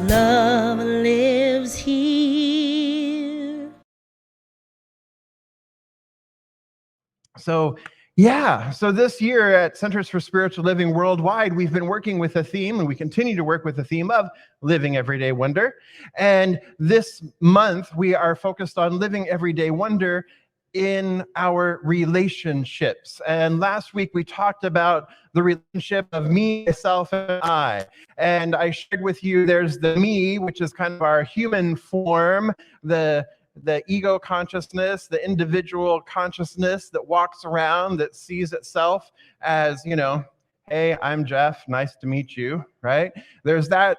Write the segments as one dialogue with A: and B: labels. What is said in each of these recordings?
A: Love lives here.
B: So this year at Centers for Spiritual Living Worldwide, we've been working with a theme, and we continue to work with the theme of living everyday wonder. And this month, we are focused on living everyday wonder in our relationships. And last week, we talked about the relationship of me, myself, and I. And I shared with you, there's the me, which is kind of our human form, the ego consciousness, the individual consciousness that walks around, that sees itself as, hey, I'm Jeff, nice to meet you, right? There's that,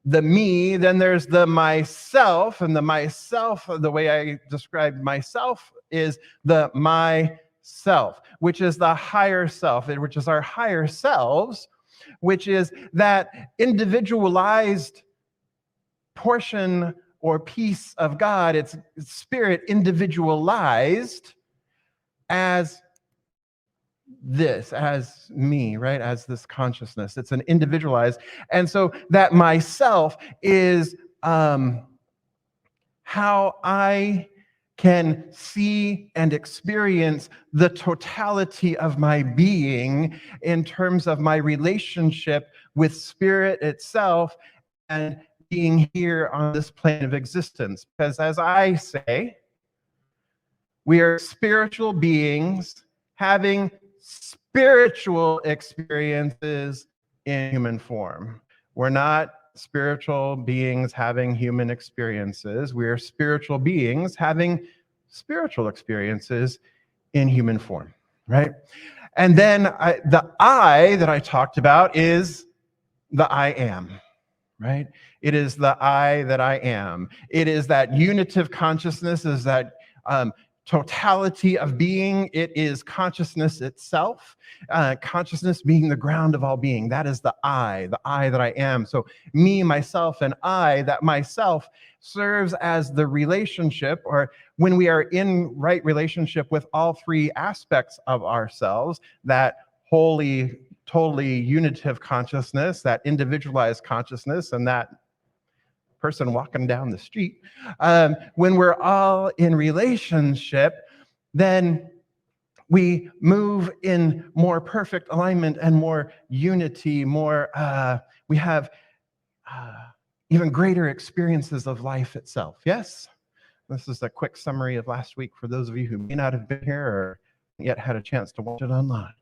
B: the me, then there's the myself, and the myself, the way I describe myself is the myself, which is the higher self, which is our higher selves, which is that individualized portion or piece of God. It's spirit individualized as this, as me, right? As this consciousness. It's an individualized. And so that myself is how I can see and experience the totality of my being in terms of my relationship with spirit itself and being here on this plane of existence. Because as I say, we are spiritual beings having spiritual experiences in human form. We're not spiritual beings having human experiences. We are spiritual beings having spiritual experiences in human form, right? And then the I that I talked about is the I am. Right? It is the I that I am. It is that unitive consciousness, is that totality of being. It is consciousness itself, consciousness being the ground of all being. That is the I that I am. So me, myself, and I, that myself serves as the relationship, or when we are in right relationship with all three aspects of ourselves, that holy, totally unitive consciousness, that individualized consciousness, and that person walking down the street. When we're all in relationship, then we move in more perfect alignment and more unity, we have even greater experiences of life itself. Yes? This is a quick summary of last week for those of you who may not have been here or yet had a chance to watch it online.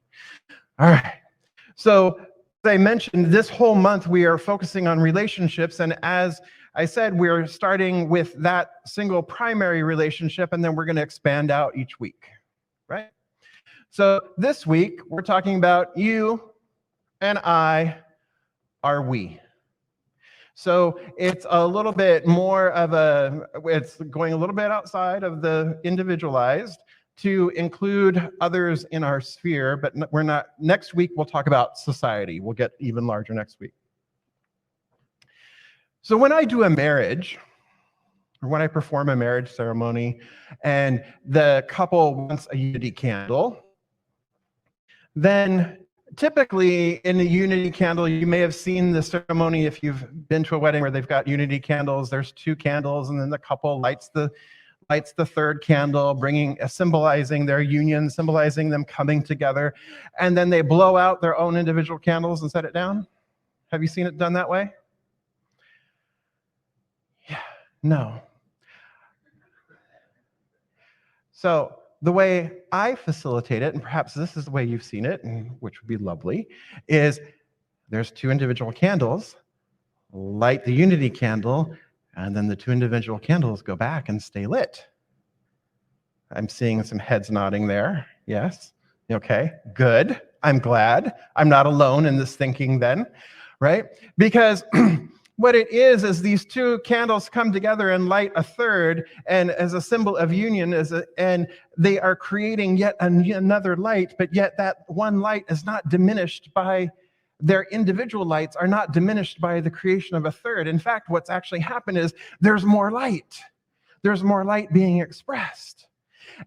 B: All right. So, as I mentioned, this whole month we are focusing on relationships, and as I said, we're starting with that single primary relationship, and then we're going to expand out each week, right? So this week, we're talking about you and I are we. So it's a little bit more of it's going a little bit outside of the individualized to include others in our sphere, but we're not. Next week, we'll talk about society. We'll get even larger next week. So when I do a marriage, or when I perform a marriage ceremony, and the couple wants a unity candle, then typically in the unity candle, you may have seen the ceremony if you've been to a wedding where they've got unity candles. There's 2 candles, and then the couple lights the third candle, symbolizing their union, symbolizing them coming together. And then they blow out their own individual candles and set it down. Have you seen it done that way? Yeah, no. So the way I facilitate it, and perhaps this is the way you've seen it, which would be lovely, is there's 2 individual candles, light the unity candle, and then the 2 individual candles go back and stay lit. I'm seeing some heads nodding there. Yes. Okay, good. I'm glad. I'm not alone in this thinking then, right? Because what it is these 2 candles come together and light a third, and as a symbol of union, and they are creating yet another light, but yet that one light is not diminished by their individual lights, are not diminished by the creation of a third. In fact, what's actually happened is there's more light. There's more light being expressed.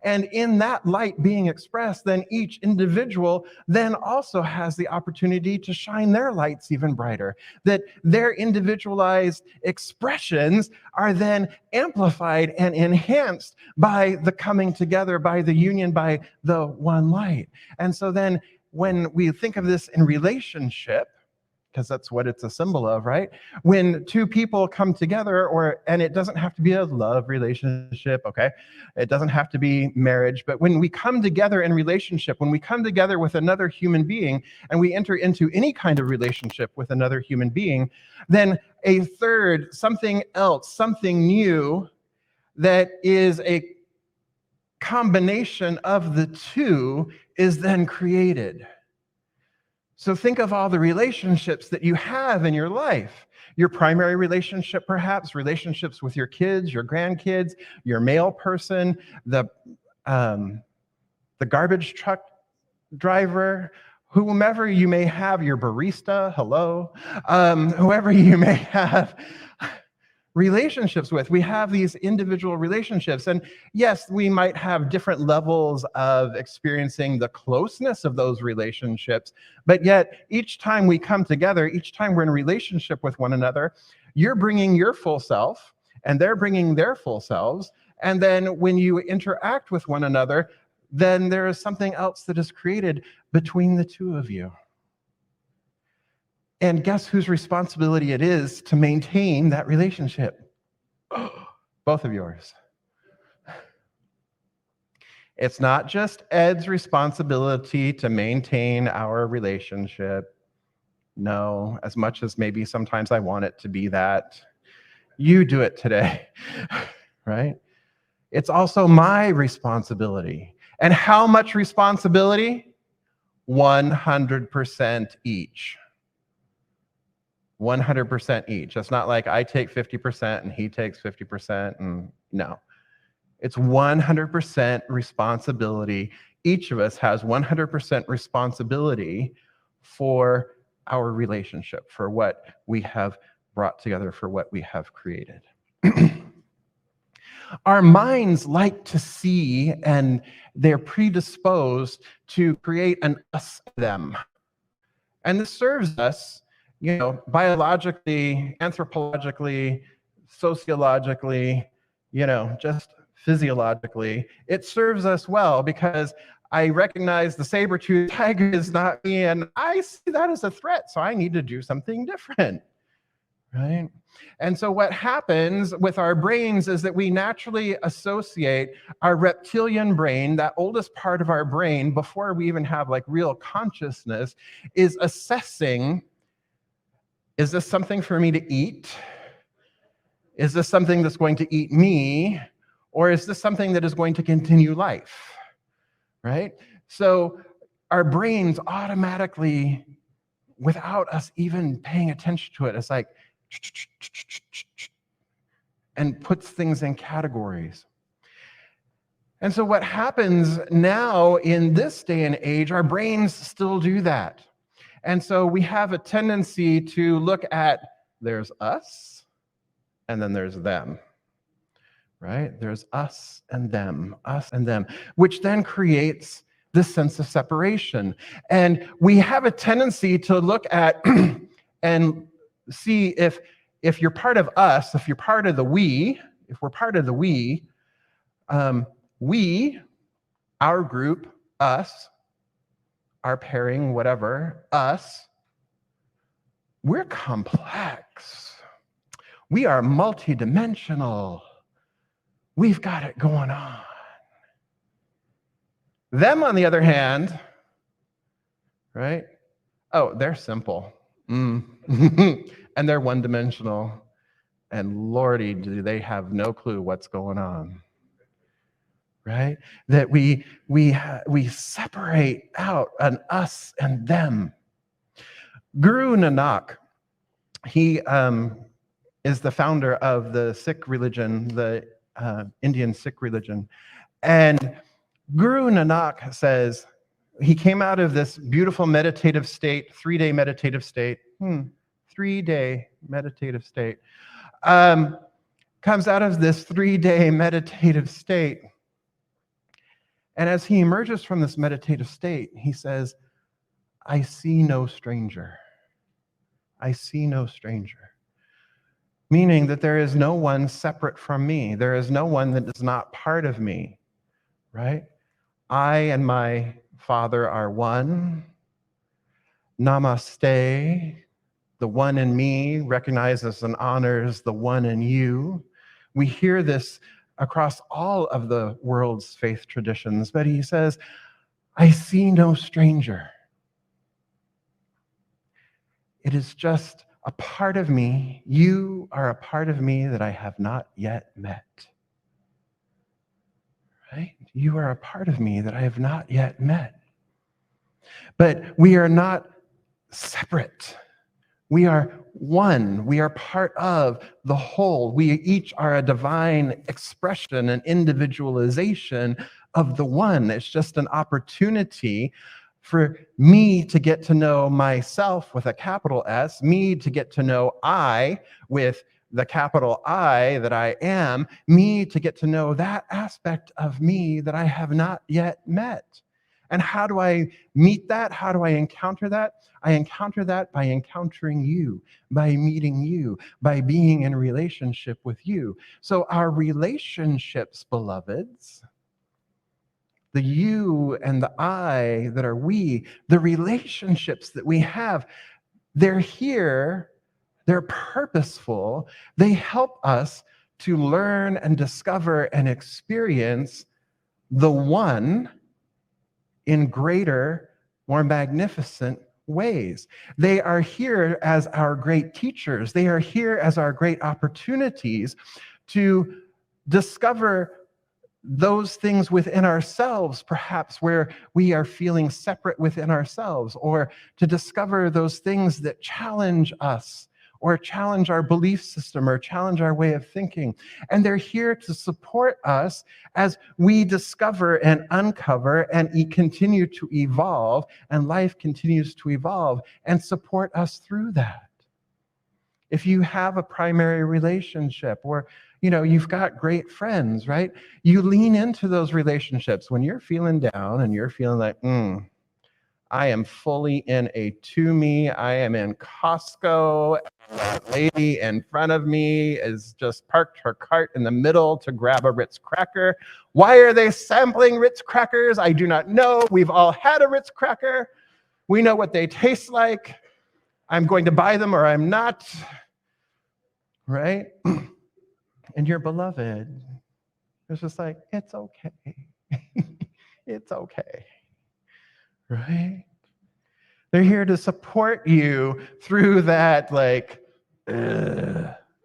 B: And in that light being expressed, then each individual then also has the opportunity to shine their lights even brighter, that their individualized expressions are then amplified and enhanced by the coming together, by the union, by the one light. And so then when we think of this in relationship, because that's what it's a symbol of, right? When two people come together, and it doesn't have to be a love relationship, okay? It doesn't have to be marriage, but when we come together in relationship, when we come together with another human being and we enter into any kind of relationship with another human being, then a third, something else, something new that is a combination of the two is then created. So think of all the relationships that you have in your life. Your primary relationship, perhaps, relationships with your kids, your grandkids, your mail person, the garbage truck driver, whomever you may have, your barista, hello, whoever you may have relationships with. We have these individual relationships. And yes, we might have different levels of experiencing the closeness of those relationships, but yet each time we come together, each time we're in a relationship with one another, you're bringing your full self and they're bringing their full selves. And then when you interact with one another, then there is something else that is created between the two of you. And guess whose responsibility it is to maintain that relationship? Both of yours. It's not just Ed's responsibility to maintain our relationship. No, as much as maybe sometimes I want it to be that. You do it today, right? It's also my responsibility. And how much responsibility? 100% each. 100% each. It's not like I take 50% and he takes 50%. And no, it's 100% responsibility. Each of us has 100% responsibility for our relationship, for what we have brought together, for what we have created. Our minds like to see, and they're predisposed to create an us-them. And this serves us, biologically, anthropologically, sociologically, just physiologically. It serves us well because I recognize the saber-toothed tiger is not me, and I see that as a threat, so I need to do something different, right? And so what happens with our brains is that we naturally associate our reptilian brain, that oldest part of our brain, before we even have real consciousness, is assessing, is this something for me to eat? Is this something that's going to eat me? Or is this something that is going to continue life, right? So our brains automatically, without us even paying attention to it, it's like, and puts things in categories. And so what happens now in this day and age, our brains still do that. And so we have a tendency to look at, there's us, and then there's them, right? There's us and them, which then creates this sense of separation. And we have a tendency to look at and see if you're part of us, if you're part of the we, if we're part of the we, our group, us, our pairing, whatever, us, we're complex. We are multidimensional. We've got it going on. Them, on the other hand, right? Oh, they're simple. And they're one-dimensional. And Lordy, do they have no clue what's going on, right? That we separate out an us and them. Guru Nanak, he is the founder of the Sikh religion, the Indian Sikh religion. And Guru Nanak says, he came out of this beautiful meditative state, 3-day meditative state, 3-day meditative state, comes out of this 3-day meditative state, And as he emerges from this meditative state, he says, I see no stranger. I see no stranger. Meaning that there is no one separate from me. There is no one that is not part of me, right? I and my Father are one. Namaste. The one in me recognizes and honors the one in you. We hear this across all of the world's faith traditions, but he says, I see no stranger. It is just a part of me. You are a part of me that I have not yet met. Right? You are a part of me that I have not yet met. But we are not separate. We are one. We are part of the whole. We each are a divine expression and individualization of the one. It's just an opportunity for me to get to know myself with a capital S, me to get to know I with the capital I that I am, me to get to know that aspect of me that I have not yet met. And how do I meet that? How do I encounter that? I encounter that by encountering you, by meeting you, by being in relationship with you. So our relationships, beloveds, the you and the I that are we, the relationships that we have, they're here, they're purposeful, they help us to learn and discover and experience the one in greater, more magnificent ways. They are here as our great teachers. They are here as our great opportunities to discover those things within ourselves, perhaps where we are feeling separate within ourselves, or to discover those things that challenge us, or challenge our belief system, or challenge our way of thinking. And they're here to support us as we discover and uncover and continue to evolve, and life continues to evolve and support us through that. If you have a primary relationship, or you've got great friends, right? You lean into those relationships when you're feeling down and you're feeling like, I am fully in a to me. I am in Costco. That lady in front of me is just parked her cart in the middle to grab a Ritz cracker. Why are they sampling Ritz crackers? I do not know. We've all had a Ritz cracker. We know what they taste like. I'm going to buy them or I'm not. Right? And your beloved is just like, it's okay. It's okay. Right? They're here to support you through that,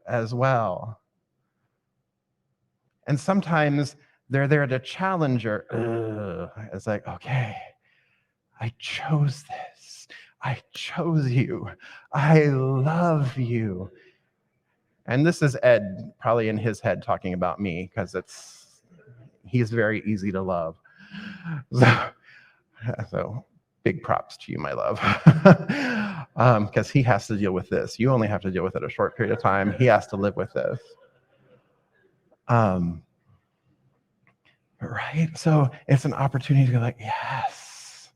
B: as well. And sometimes they're there to challenge your, it's like, okay, I chose this. I chose you. I love you. And this is Ed, probably in his head, talking about me, because he's very easy to love. So big props to you, my love, because he has to deal with this. You only have to deal with it a short period of time. He has to live with this. Right? So it's an opportunity to go like, yes,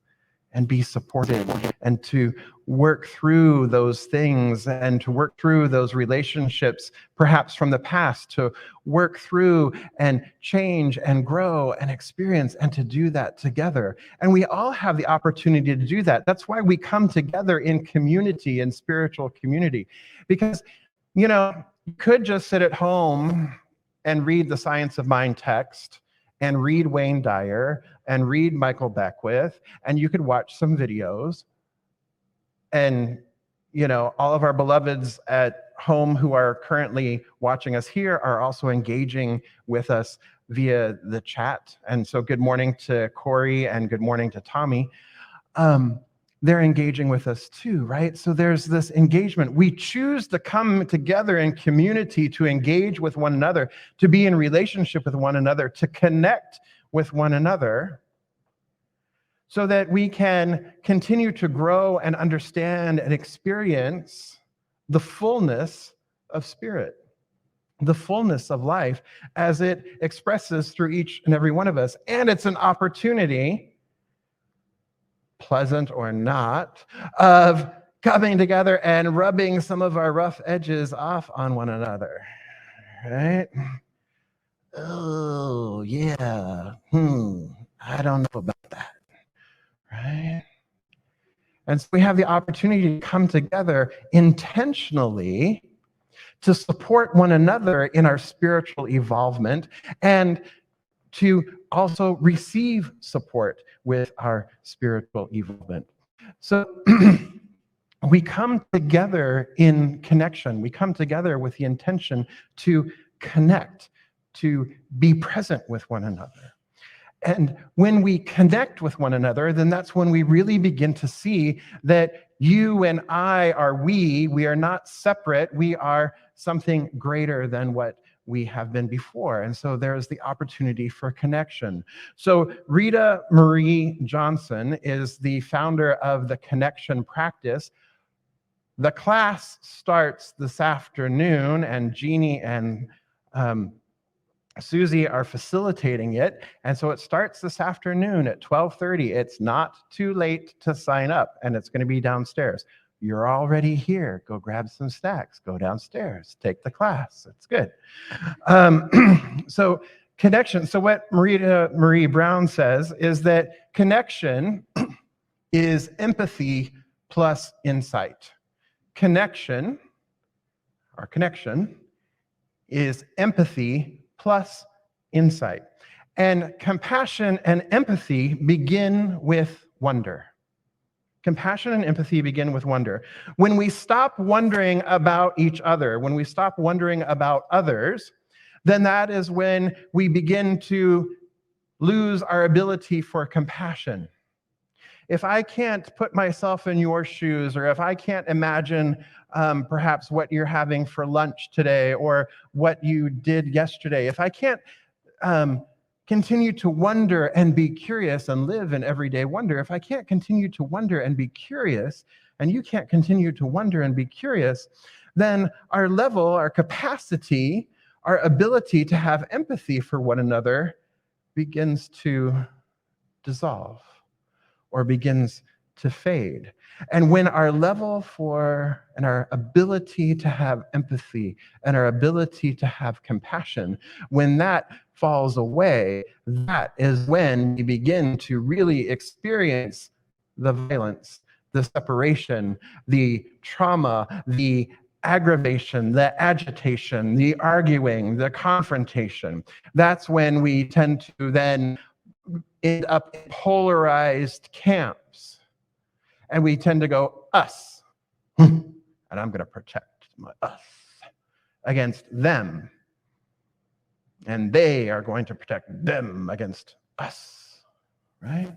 B: and be supported, and to work through those things, and to work through those relationships, perhaps from the past, to work through and change and grow and experience, and to do that together. And we all have the opportunity to do that. That's why we come together in community, in spiritual community, because, you could just sit at home and read the Science of Mind text, and read Wayne Dyer, and read Michael Beckwith, and you could watch some videos. And, all of our beloveds at home who are currently watching us here are also engaging with us via the chat. And so good morning to Corey and good morning to Tommy. They're engaging with us too, right? So there's this engagement. We choose to come together in community to engage with one another, to be in relationship with one another, to connect with one another, so that we can continue to grow and understand and experience the fullness of spirit. the fullness of life as it expresses through each and every one of us. And it's an opportunity, pleasant or not, of coming together and rubbing some of our rough edges off on one another, right? Oh, yeah. I don't know about that, right? And so we have the opportunity to come together intentionally to support one another in our spiritual evolvement and to also receive support with our spiritual evolvement. So we come together in connection. We come together with the intention to connect, to be present with one another. And when we connect with one another, then that's when we really begin to see that you and I are we. We are not separate. We are something greater than what we have been before. And so there's the opportunity for connection. So Rita Marie Johnson is the founder of the Connection Practice. The class starts this afternoon, and Jeannie and Susie are facilitating it. And so it starts this afternoon at 12:30. It's not too late to sign up, and it's going to be downstairs. You're already here. Go grab some snacks. Go downstairs. Take the class. It's good. So connection. So what Marie Brown says is that connection is empathy plus insight. Connection is empathy plus insight. And compassion and empathy begin with wonder. Compassion and empathy begin with wonder. When we stop wondering about each other, when we stop wondering about others, then that is when we begin to lose our ability for compassion. If I can't put myself in your shoes, or if I can't imagine perhaps what you're having for lunch today or what you did yesterday, if I can't continue to wonder and be curious and live in everyday wonder, if I can't continue to wonder and be curious, and you can't continue to wonder and be curious, then our level, our capacity, our ability to have empathy for one another begins to dissolve or begins to fade. And when our level for and our ability to have empathy and our ability to have compassion, when that falls away, that is when we begin to really experience the violence, the separation, the trauma, the aggravation, the agitation, the arguing, the confrontation. That's when we tend to then end up in polarized camps. And we tend to go, us. And I'm going to protect my us against them. And they are going to protect them against us. Right?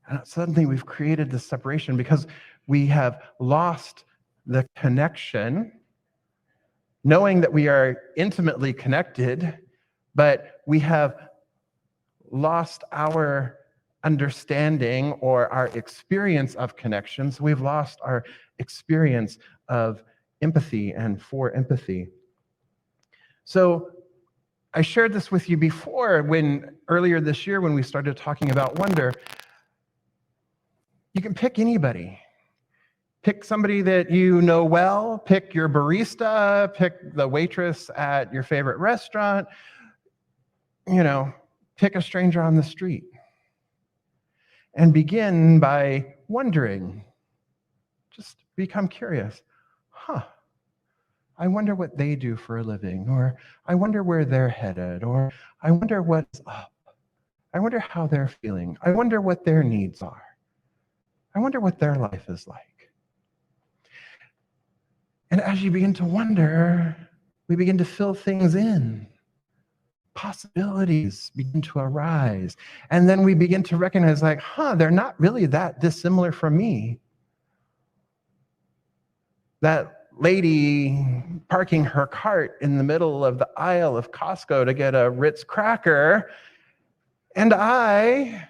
B: And suddenly we've created this separation because we have lost the connection, knowing that we are intimately connected, but we have lost our understanding or our experience of connections. We've lost our experience of empathy and for empathy. So I shared this with you before earlier this year when we started talking about wonder. You can pick anybody. Pick somebody that you know well, pick your barista, pick the waitress at your favorite restaurant, pick a stranger on the street. And begin by wondering. Just become curious. I wonder what they do for a living, or I wonder where they're headed, or I wonder what's up. I wonder how they're feeling. I wonder what their needs are. I wonder what their life is like. And as you begin to wonder, we begin to fill things in. Possibilities begin to arise. And then we begin to recognize they're not really that dissimilar from me. That lady parking her cart in the middle of the aisle of Costco to get a Ritz cracker and I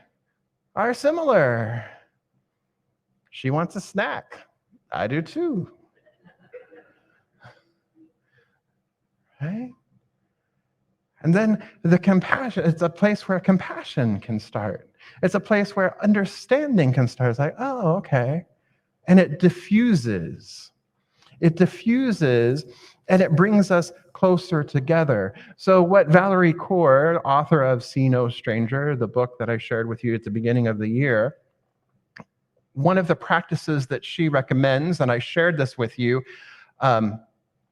B: are similar. She wants a snack. I do too. right? And then the compassion, it's a place where compassion can start. It's a place where understanding can start. It's like, oh, okay. And it diffuses. It diffuses and it brings us closer together. So what Valerie Kaur, author of See No Stranger, the book that I shared with you at the beginning of the year, one of the practices that she recommends, and I shared this with you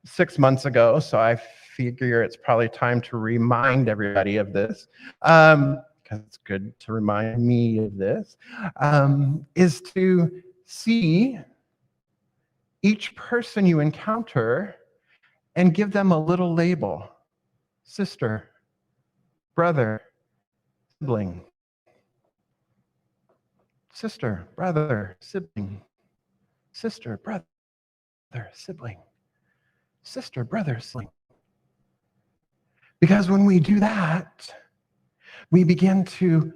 B: 6 months ago, so I figure it's probably time to remind everybody of this, because it's good to remind me of this, is to see each person you encounter and give them a little label. Sister, brother, sibling. Sister, brother, sibling. Sister, brother, sibling. Sister, brother, sibling. Because when we do that, we begin to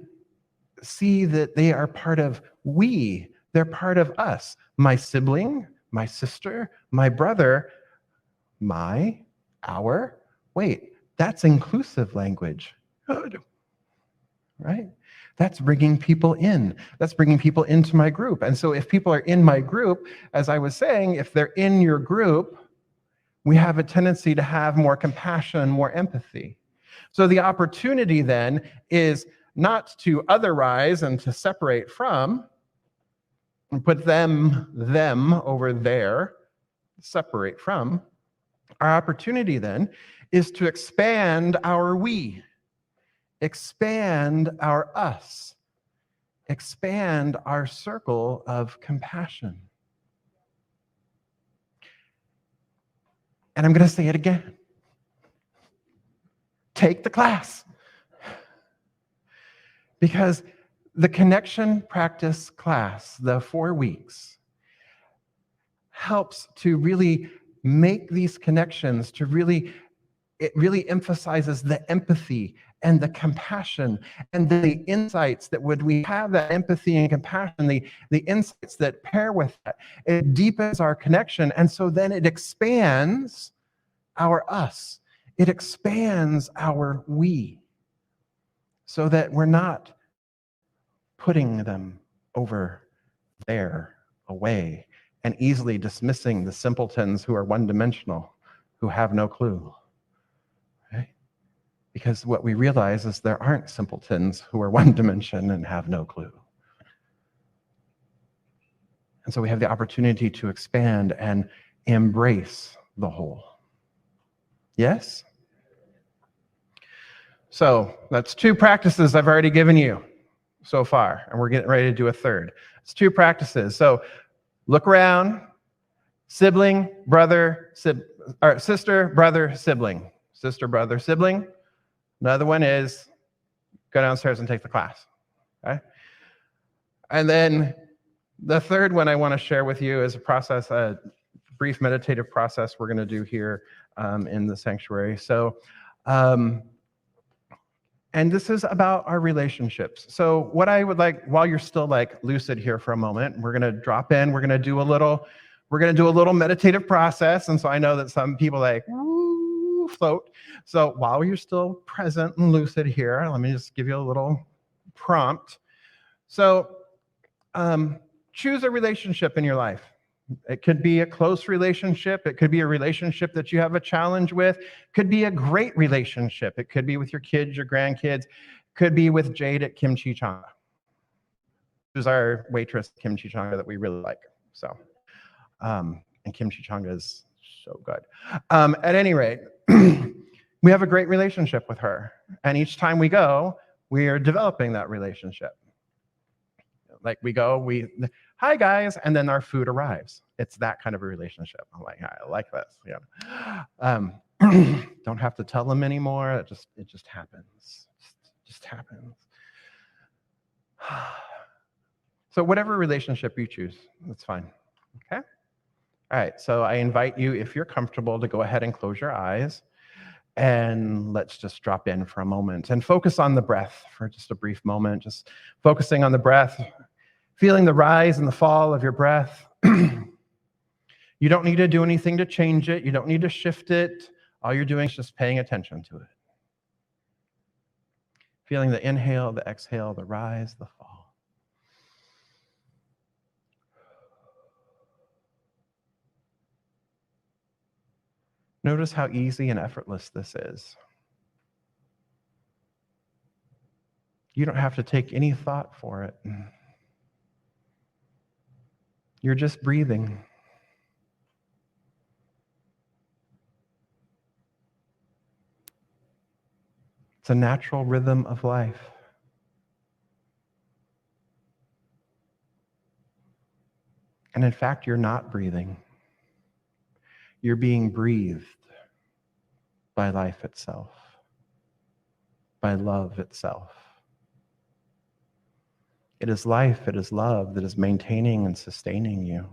B: see that they are part of we. They're part of us. My sibling, my sister, my brother, my, our. Wait, that's inclusive language. Good. Right? That's bringing people in. That's bringing people into my group. And so if people are in my group, as I was saying, if they're in your group, we have a tendency to have more compassion, more empathy. So the opportunity then is not to otherize and to separate from, and put them over there, separate from. Our opportunity then is to expand our we, expand our us, expand our circle of compassion. And I'm going to say it again. Take the class. Because the connection practice class, the 4 weeks, helps to really make these connections, it really emphasizes the empathy and the compassion and the insights that when we have that empathy and compassion, the insights that pair with that, it deepens our connection. And so then it expands our us. It expands our we, so that we're not putting them over there, away, and easily dismissing the simpletons who are one-dimensional, who have no clue. Right? Because what we realize is there aren't simpletons who are one dimension and have no clue. And so we have the opportunity to expand and embrace the whole. Yes? So that's 2 practices I've already given you so far, and we're getting ready to do a third. It's 2 practices. So look around, sibling, brother, or sister, brother, sibling. Sister, brother, sibling. Another one is go downstairs and take the class. Okay? And then the third one I want to share with you is a brief meditative process we're going to do here in the sanctuary. So, and this is about our relationships. So what I would like, while you're still like lucid here for a moment, we're going to drop in, we're going to do a little meditative process. And so I know that some people like, woo, float. So while you're still present and lucid here, let me just give you a little prompt. So choose a relationship in your life. It could be a close relationship. It could be a relationship that you have a challenge with. It could be a great relationship. It could be with your kids, your grandkids. It could be with Jade at Kimchi Changa, who's our waitress at Kimchi Changa that we really like. So, and Kimchi Changa is so good. At any rate, we have a great relationship with her. And each time we go, we are developing that relationship. Like we go, hi guys, and then our food arrives. It's that kind of a relationship. I'm like, I like this. Yeah. Don't have to tell them anymore. It just happens. It just happens. So whatever relationship you choose, that's fine. Okay? All right, so I invite you, if you're comfortable, to go ahead and close your eyes. And let's just drop in for a moment and focus on the breath for just a brief moment. Just focusing on the breath, feeling the rise and the fall of your breath. You don't need to do anything to change it. You don't need to shift it. All you're doing is just paying attention to it. Feeling the inhale, the exhale, the rise, the fall. Notice how easy and effortless this is. You don't have to take any thought for it. You're just breathing. It's a natural rhythm of life. And in fact, you're not breathing. You're being breathed by life itself, by love itself. It is life, it is love that is maintaining and sustaining you.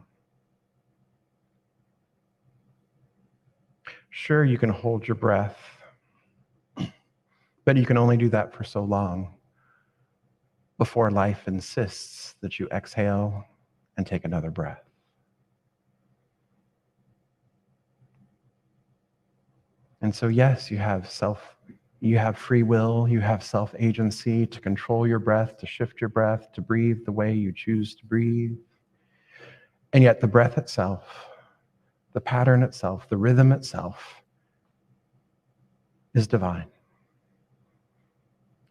B: Sure, you can hold your breath, but you can only do that for so long before life insists that you exhale and take another breath. And so, yes, you have free will, you have self-agency to control your breath, to shift your breath, to breathe the way you choose to breathe. And yet the breath itself, the pattern itself, the rhythm itself is divine.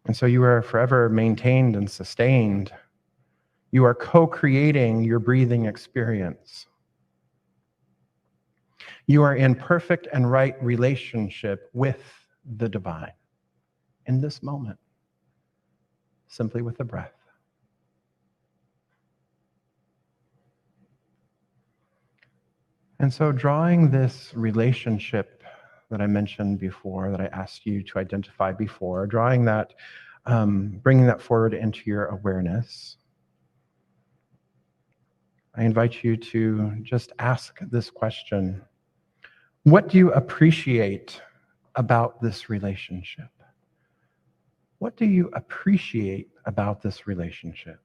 B: And so you are forever maintained and sustained. You are co-creating your breathing experience. You are in perfect and right relationship with the divine in this moment, simply with the breath. And so drawing this relationship that I mentioned before, that I asked you to identify before, drawing that, bringing that forward into your awareness, I invite you to just ask this question. What do you appreciate about this relationship? What do you appreciate about this relationship?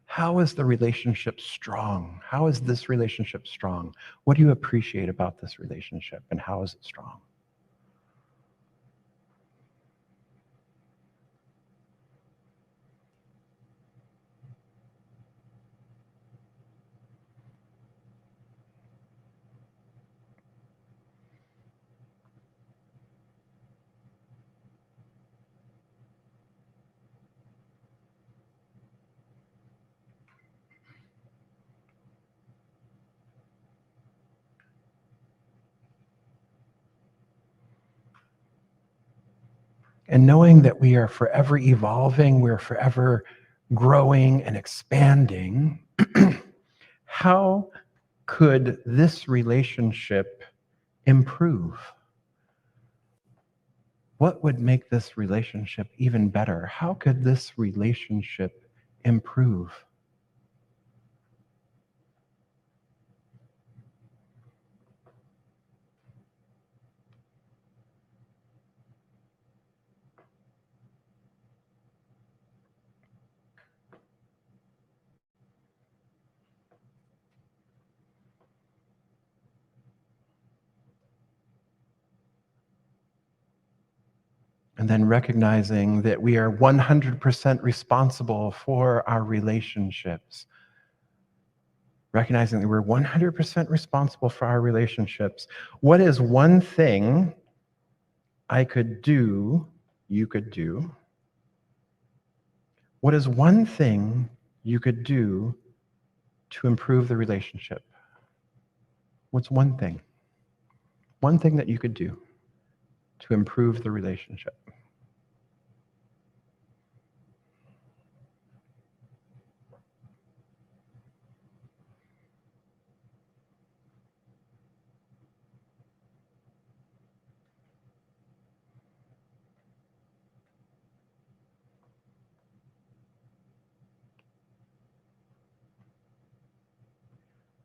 B: How is the relationship strong? How is this relationship strong? What do you appreciate about this relationship, and how is it strong? And knowing that we are forever evolving, we're forever growing and expanding, how could this relationship improve? What would make this relationship even better? How could this relationship improve? And then recognizing that we are 100% responsible for our relationships. Recognizing that we're 100% responsible for our relationships. What is one thing I could do, you could do? What is one thing you could do to improve the relationship? What's one thing? One thing that you could do to improve the relationship?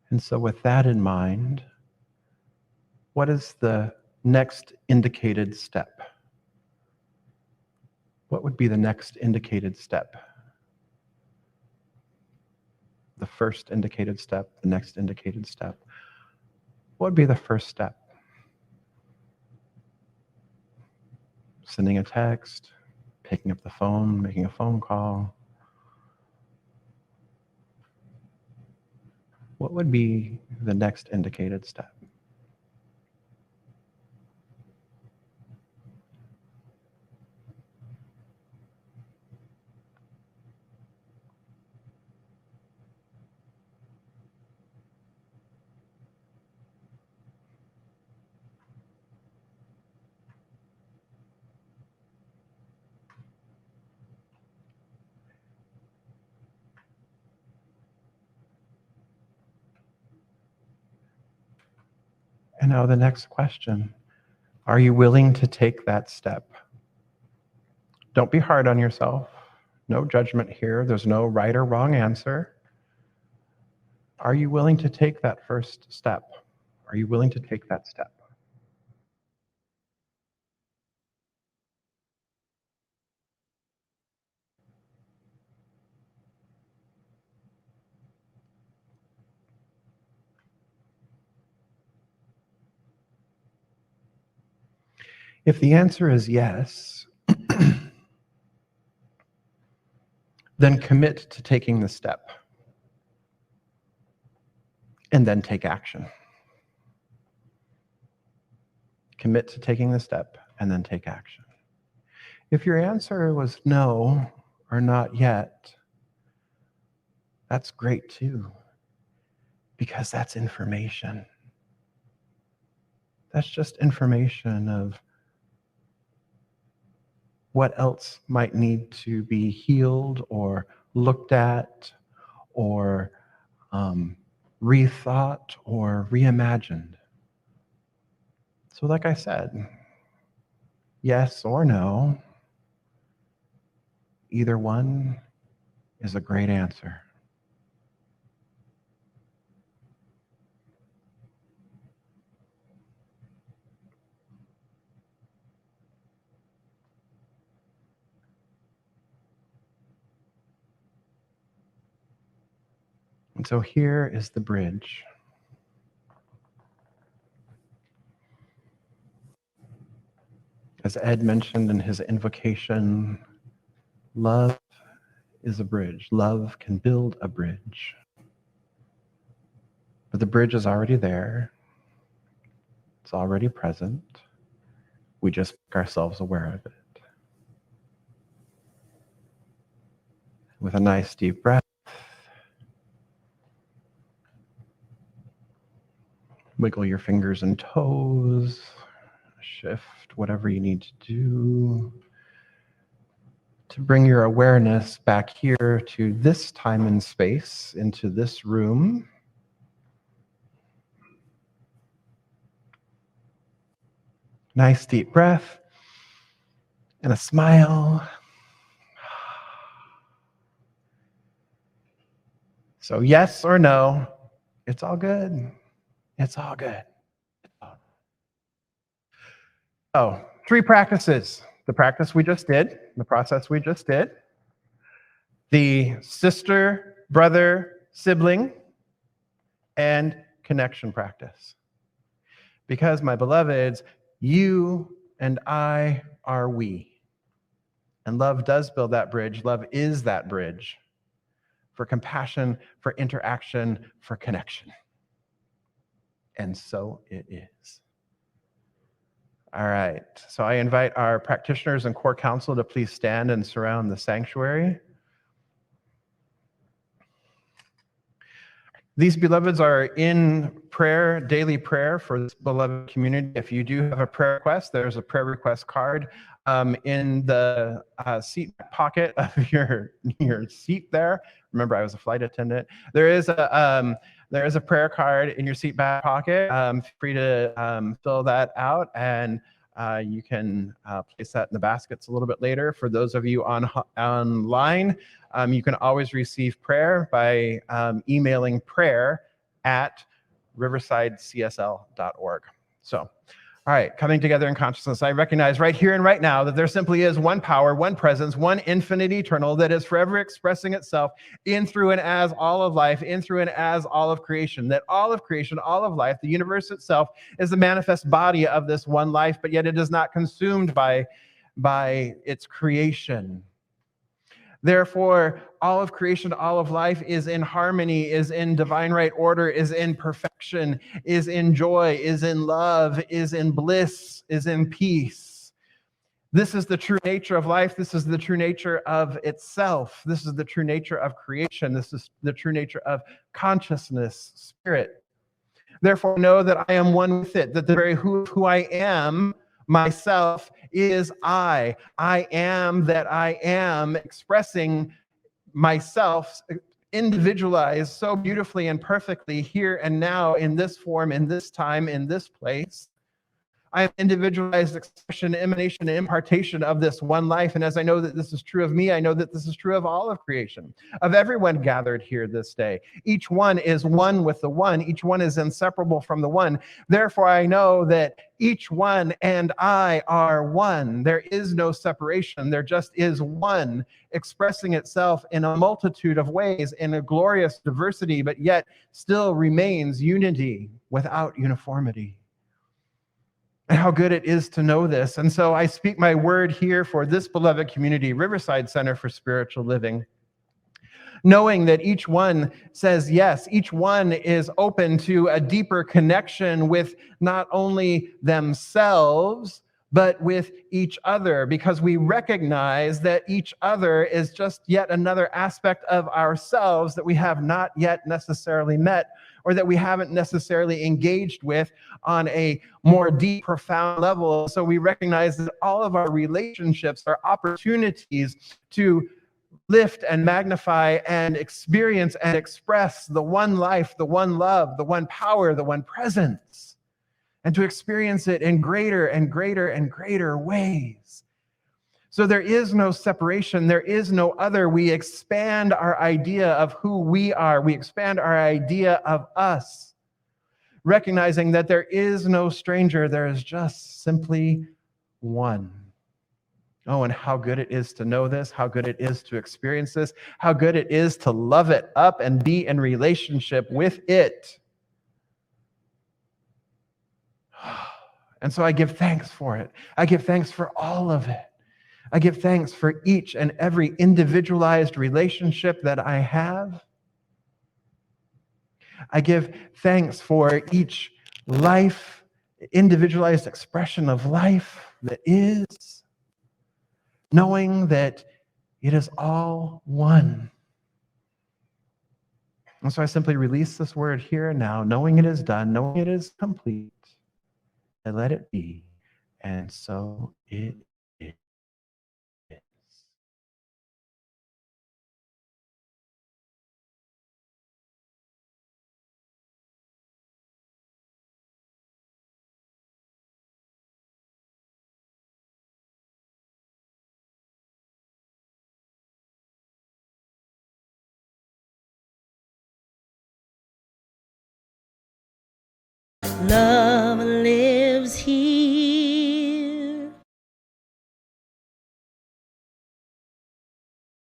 B: And so with that in mind, what is the next indicated step? What would be the next indicated step? the first indicated step, the next indicated step. What would be the first step? Sending a text, picking up the phone, making a phone call. What would be the next indicated step? And now the next question, are you willing to take that step? Don't be hard on yourself. No judgment here. There's no right or wrong answer. Are you willing to take that first step? Are you willing to take that step? If the answer is yes, then commit to taking the step and then take action. Commit to taking the step and then take action. If your answer was no or not yet, that's great too, because that's information. That's just information of what else might need to be healed or looked at or rethought or reimagined. So like I said, yes or no, either one is a great answer. And so here is the bridge. As Ed mentioned in his invocation, love is a bridge. Love can build a bridge. But the bridge is already there. It's already present. We just make ourselves aware of it. With a nice deep breath, wiggle your fingers and toes, shift whatever you need to do to bring your awareness back here to this time and space, into this room. Nice deep breath and a smile. So yes or no, it's all good. It's all good. Oh, 3 practices. The practice we just did, the process we just did, the sister, brother, sibling, and connection practice. Because, my beloveds, you and I are we. And love does build that bridge. Love is that bridge for compassion, for interaction, for connection. And so it is. All right, so I invite our practitioners and core council to please stand and surround the sanctuary. These beloveds are in prayer, daily prayer for this beloved community. If you do have a prayer request, there's a prayer request card in the seat pocket of your seat there. Remember, I was a flight attendant. There is a prayer card in your seat back pocket. Feel free to fill that out, and you can place that in the baskets a little bit later. For those of you online, you can always receive prayer by emailing prayer@riversidecsl.org. So All right, coming together in consciousness, I recognize right here and right now that there simply is one power, one presence, one infinite eternal that is forever expressing itself in, through, and as all of life, in, through, and as all of creation. That all of creation, all of life, the universe itself is the manifest body of this one life, but yet it is not consumed by its creation. Therefore, all of creation, all of life is in harmony, is in divine right order, is in perfection, is in joy, is in love, is in bliss, is in peace. This is the true nature of life. This is the true nature of itself. This is the true nature of creation. This is the true nature of consciousness, spirit. Therefore, know that I am one with it, that the very who I am, myself, is I. I am that I am, expressing myself individualized so beautifully and perfectly here and now in this form, in this time, in this place. I am individualized expression, emanation, and impartation of this one life. And as I know that this is true of me, I know that this is true of all of creation, of everyone gathered here this day. Each one is one with the one. Each one is inseparable from the one. Therefore, I know that each one and I are one. There is no separation. There just is one expressing itself in a multitude of ways in a glorious diversity, but yet still remains unity without uniformity. And how good it is to know this. And so I speak my word here for this beloved community, Riverside Center for Spiritual Living, knowing that each one says yes, each one is open to a deeper connection with not only themselves, but with each other, because we recognize that each other is just yet another aspect of ourselves that we have not yet necessarily met, or that we haven't necessarily engaged with on a more deep, profound level. So we recognize that all of our relationships are opportunities to lift and magnify and experience and express the one life, the one love, the one power, the one presence, and to experience it in greater and greater and greater ways. So there is no separation. There is no other. We expand our idea of who we are. We expand our idea of us, recognizing that there is no stranger. There is just simply one. Oh, and how good it is to know this, how good it is to experience this, how good it is to love it up and be in relationship with it. And so I give thanks for it. I give thanks for all of it. I give thanks for each and every individualized relationship that I have. I give thanks for each life, individualized expression of life that is, knowing that it is all one. And so I simply release this word here and now, knowing it is done, knowing it is complete, and let it be. And so it is.
A: Love lives here.